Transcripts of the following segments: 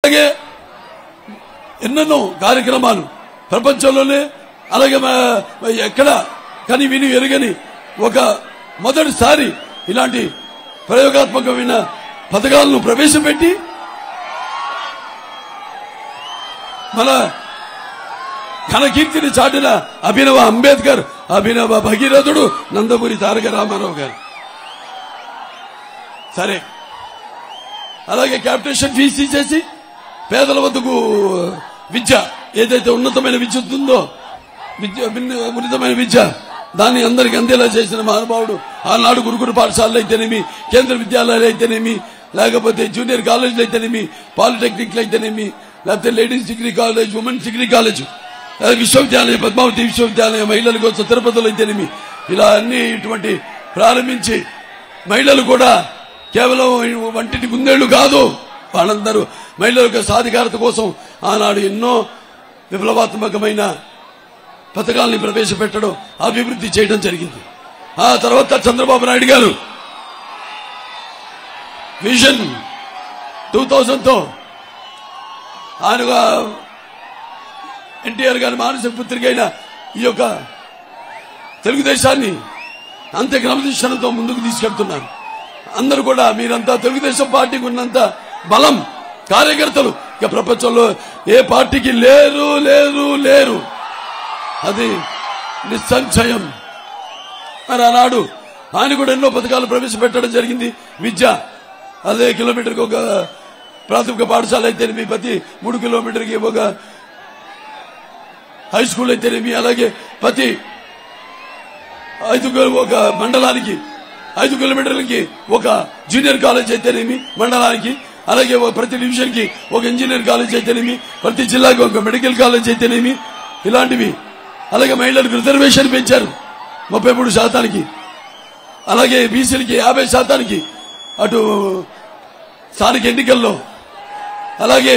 అలాగే ఎన్నెన్నో కార్యక్రమాలు ప్రపంచంలోనే అలాగే ఎక్కడ కని విని ఎరుగని ఒక మొదటిసారి ఇలాంటి ప్రయోగాత్మకమైన పథకాలను ప్రవేశపెట్టి మన ఘనకీర్తిని చాటిన అభినవ అంబేద్కర్, అభినవ భగీరథుడు నందమూరి తారక రామారావు గారు. సరే, అలాగే క్యాపిటేషన్ ఫీజు తీసేసి పేదల వద్దకు విద్య ఏదైతే ఉన్నతమైన విద్య ఉందో ఉన్నతమైన విద్య దాన్ని అందరికి అందేలా చేసిన మహానుభావుడు. ఆనాడు గురుకుల పాఠశాలలు అయితేనేమి, కేంద్ర విద్యాలయాలు అయితేనేమి, లేకపోతే జూనియర్ కాలేజీలు అయితేనేమి, పాలిటెక్నిక్లు అయితేనేమి, లేకపోతే ladies degree college, women's degree college, విశ్వవిద్యాలయం, పద్మావతి విశ్వవిద్యాలయం, మహిళల కోసం తిరుపతిలో అయితేనేమి, ఇలా అన్ని ఇటువంటి ప్రారంభించి మహిళలు కూడా కేవలం వంటికి గుందేళ్లు కాదు, వాళ్ళందరూ మహిళల యొక్క సాధికారత కోసం ఆనాడు ఎన్నో విప్లవాత్మకమైన పథకాలని ప్రవేశపెట్టడం, అభివృద్ధి చేయడం జరిగింది. ఆ తర్వాత చంద్రబాబు నాయుడు గారు విజన్ 2000తో ఆయన ఎన్టీఆర్ గారి మానసిక పుత్రిక అయిన ఈ యొక్క తెలుగుదేశాన్ని అంతే క్రమశిక్షణతో ముందుకు తీసుకెళ్తున్నారు. అందరూ కూడా మీరంతా తెలుగుదేశం పార్టీకి ఉన్నంత బలం కార్యకర్తలు ఇక ప్రపంచంలో ఏ పార్టీకి లేరు లేరు లేరు, అది నిస్సంశయం. మరి ఆనాడు ఆయన కూడా ఎన్నో పథకాలు ప్రవేశపెట్టడం జరిగింది. విద్య, అదే కిలోమీటర్కి ఒక ప్రాథమిక పాఠశాల అయితేనేమి, ప్రతి 3 కిలోమీటర్కి ఒక హై స్కూల్ అయితేనేమి, అలాగే ప్రతి ఒక మండలానికి 5 కిలోమీటర్లకి ఒక జూనియర్ కాలేజ్ అయితేనేమి మండలానికి, అలాగే ప్రతి డివిజన్ కి ఒక ఇంజనీర్ కాలేజ్ అయితేనేమి, ప్రతి జిల్లాకి ఒక మెడికల్ కాలేజ్ అయితేనేమి, ఇలాంటివి. అలాగే మహిళలకు రిజర్వేషన్ పెంచారు 33%, అలాగే బీసీలకి 50%, అటు స్థానిక ఎన్నికల్లో. అలాగే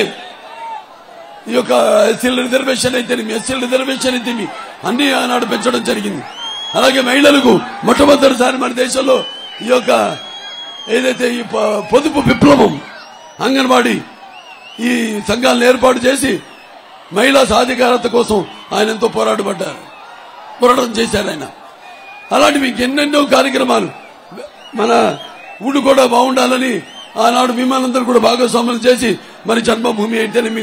ఈ యొక్క ఎస్సీల రిజర్వేషన్ అయితేనేమి, ఎస్సీల రిజర్వేషన్ అయితేమి అన్ని ఆనాడు పెంచడం జరిగింది. అలాగే మహిళలకు మొట్టమొదటిసారి మన దేశంలో ఈ యొక్క ఏదైతే ఈ పొదుపు విప్లవం, అంగన్వాడీ ఈ సంఘాలను ఏర్పాటు చేసి మహిళా సాధికారత కోసం ఆయన ఎంతో పోరాటం చేశారు ఆయన. అలాంటివి ఇంకెన్నెన్నో కార్యక్రమాలు. మన ఊళ్ళు కూడా బాగుండాలని ఆనాడు మిమ్మల్ని కూడా భాగస్వాములు చేసి మరి జన్మభూమి అయితేనేమి,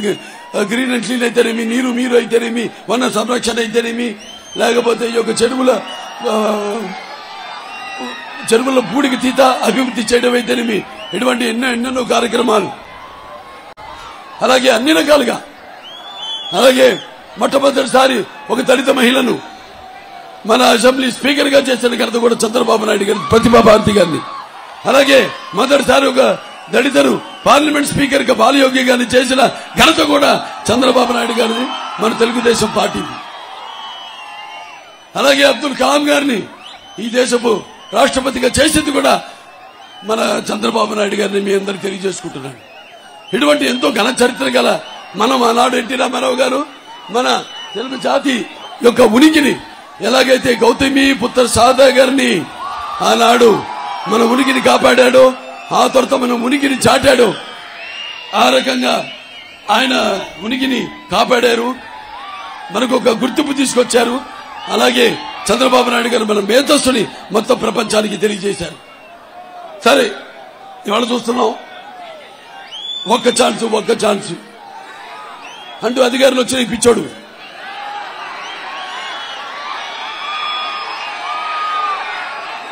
గ్రీన్ అండ్ క్లీన్ అయితేనేమి, నీరు మీరు అయితేనేమి, వన సంరక్షణ అయితేనేమి, లేకపోతే ఈ యొక్క చెరువుల పూడికి తీత అభివృద్ధి చేయడం అయితేనేమి, ఇటువంటి ఎన్నెన్నో కార్యక్రమాలు. అలాగే అన్ని రకాలుగా. అలాగే మొట్టమొదటిసారి ఒక దళిత మహిళను మన అసెంబ్లీ స్పీకర్ గా చేసిన ఘనత కూడా చంద్రబాబు నాయుడు గారి, ప్రతిభా భారతి గారిని. అలాగే మొదటిసారి ఒక దళితను పార్లమెంట్ స్పీకర్ గా బాలయోగి గారిని చేసిన ఘనత కూడా చంద్రబాబు నాయుడు గారిని, మన తెలుగుదేశం పార్టీని. అలాగే అబ్దుల్ కలాం గారిని ఈ దేశపు రాష్ట్రపతిగా చేసింది కూడా మన చంద్రబాబు నాయుడు గారిని మీ అందరికి తెలియజేసుకుంటున్నాను. ఇటువంటి ఎంతో ఘన చరిత్ర గల మనం ఆనాడు ఎన్టీ రామారావు గారు మన తెలుగు జాతి యొక్క ఉనికిని, ఎలాగైతే గౌతమి పుత్ర సాదా గారిని ఆనాడు మన ఉనికిని కాపాడాడో, ఆ తర్వాత మన ఉనికిని చాటాడో, ఆ రకంగా ఆయన ఉనికిని కాపాడారు, మనకు ఒక గుర్తింపు తీసుకొచ్చారు. అలాగే చంద్రబాబు నాయుడు గారు మన మేధస్సుని మొత్తం ప్రపంచానికి తెలియజేశారు. సరే, ఇవాళ చూస్తున్నాం ఒక్క ఛాన్స్ అంటూ అధికారులు వచ్చిన పిచ్చోడు.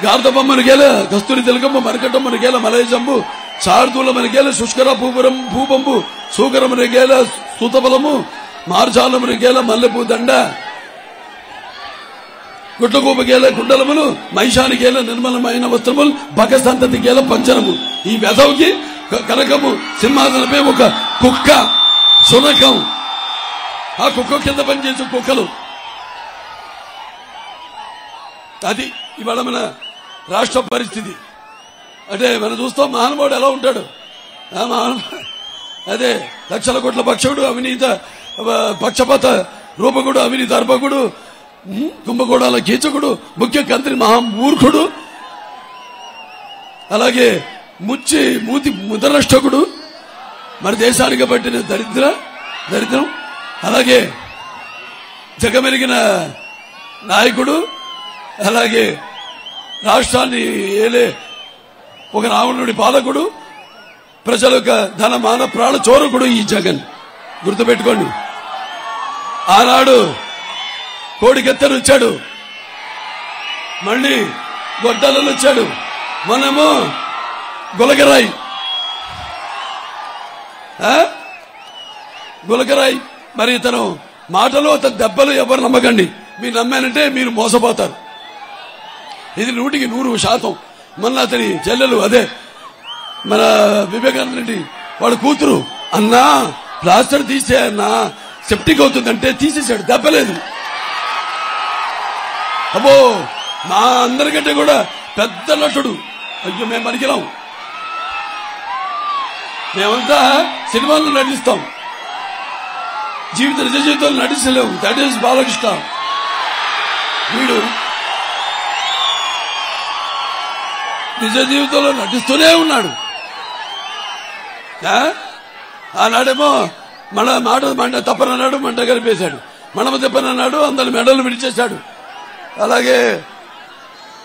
గార్ధబొమ్మను గేల, కస్తూరి తిలకమ్మ మరకటమ్మను గేల, మలయజంబు శార్దూలమని గేల, శుష్కర భూపంబు సూకరముని గేల, సూతబలము మార్జాలముని గేల, మల్లెపూ దండ, గుడ్లగూప గేల కుండలములు, మహిషాని గేల నిర్మలమైన వస్త్రములు, భగసంతతి గేల పంచనము. ఈ వెధవుకి కనకము సింహాసనపై ఒక కుక్క, శునకం, ఆ కుక్క కింద పనిచేసే కుక్కలు. అది ఇవాళ మన రాష్ట్ర పరిస్థితి. అంటే మనం చూస్తాం మహానుభావుడు ఎలా ఉంటాడు. అదే లక్షల కోట్ల పక్షకుడు, అవినీత పక్షపాత రూపకుడు, అవినీత అర్పకుడు, కుంభకోణాల కీచకుడు, ముఖ్య మంత్రి మహామూర్ఖుడు, అలాగే మూతి ముదనష్టకుడు, మన దేశానికి పట్టిన దరిద్రం. అలాగే జగమెరిగిన నాయకుడు, అలాగే రాష్ట్రాన్ని ఏలే ఒక రావణుడి పాలకుడు, ప్రజల యొక్క ధన మాన ప్రాణ చోరకుడు ఈ జగన్. గుర్తుపెట్టుకోండి. ఆనాడు కోడికెత్తను వచ్చాడు, మళ్ళీ గొడ్డలను వచ్చాడు, మనము గులకరాయి మరి ఇతను మాటలు అతని దెబ్బలు ఎవరు నమ్మకండి. మీరు నమ్మానంటే మీరు మోసపోతారు. ఇది 100%. మొన్న అతని చెల్లెలు, అదే మన వివేకానంద రెడ్డి వాళ్ళ కూతురు, అన్నా ప్లాస్టర్ తీసే అన్నా సెప్టిక్ అవుతుందంటే తీసేశాడు, దెబ్బలేదు. అబ్బో, మా అందరికంటే కూడా పెద్ద నటుడు. అయ్యో, మేము పనికిరాం, మేమంతా సినిమాల్లో నటిస్తాం, నిజ జీవితంలో నటించలేము. That is Balakrishna. వీడు నిజ జీవితంలో నటిస్తూనే ఉన్నాడు. ఆనాడేమో మన మాట తప్పనన్నాడు, మంట కలిపేశాడు. మనమ తప్పనన్నాడు, అందరి మెడలు విడిచేశాడు. అలాగే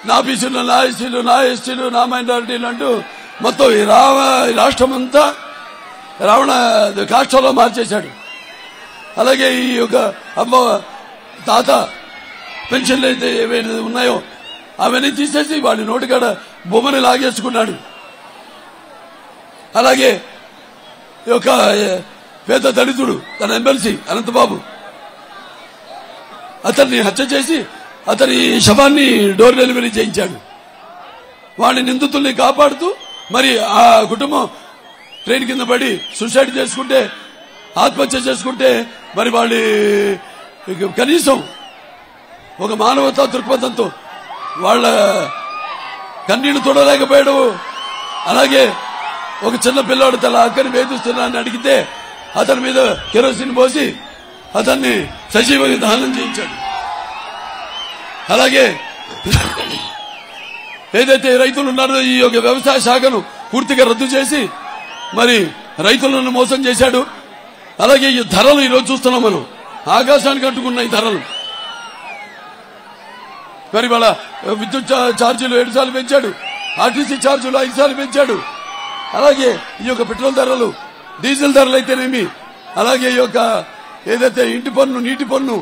నా బీసీలు, నా ఎస్సీలు, నా ఎస్టీలు, నా మైనారిటీలు అంటూ మొత్తం ఈ రాష్ట్రం అంతా రావణ కాష్టంలో మార్చేశాడు. అలాగే ఈ యొక్క అమ్మ తాత పెన్షన్లు అయితే ఏవైతే ఉన్నాయో అవన్నీ తీసేసి వాడి నోటికాడ బొమ్మని లాగేసుకున్నాడు. అలాగే ఈ యొక్క పేద దళితుడు తన ఎమ్మెల్సీ అనంతబాబు, అతన్ని హత్య చేసి అతని శవాన్ని డోర్ డెలివరీ చేయించాడు. వాడిని నిందితుల్ని కాపాడుతూ మరి ఆ కుటుంబం ట్రైన్ కింద పడి సూసైడ్ చేసుకుంటే, ఆత్మహత్య చేసుకుంటే మరి వాళ్ళు కనీసం ఒక మానవతా దృక్పథంతో వాళ్ళ కన్నీళ్లు తొడలేకపోయాడు. అలాగే ఒక చిన్న పిల్లాడు తన అక్కని వేధిస్తున్నానని అడిగితే అతని మీద కెరోసిన్ పోసి అతన్ని సజీవంగా దహనం చేయించాడు. అలాగే ఏదైతే రైతులు ఉన్నారో ఈ యొక్క వ్యవసాయ శాఖను పూర్తిగా రద్దు చేసి మరి రైతులను మోసం చేశాడు. అలాగే ఈ ధరలు ఈరోజు చూస్తున్నాం మనం, ఆకాశానికి అంటుకున్న ఈ ధరలు. మరి వాళ్ళ విద్యుత్ ఛార్జీలు 7 సార్లు పెంచాడు, ఆర్టీసీ ఛార్జీలు 5 సార్లు పెంచాడు. అలాగే ఈ యొక్క పెట్రోల్ ధరలు, డీజిల్ ధరలు అయితేనేమి, అలాగే ఈ యొక్క ఏదైతే ఇంటి పన్ను, నీటి పన్ను,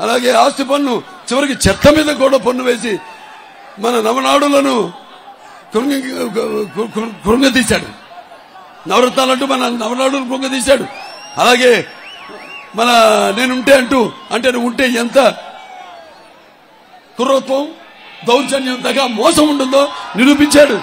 అలాగే ఆస్తి పన్ను, చివరికి చెత్త మీద కూడా పన్ను వేసి మన నవనాడులను కృంగతీశాడు. నవరత్నాలంటూ మన నవనాడులను కృంగతీశాడు. అలాగే మన నేనుంటే అంటూ అంటే నువ్వు ఉంటే ఎంత కుర్రత్వం, దౌర్జన్యం, దగ్గర మోసం ఉంటుందో నిరూపించాడు.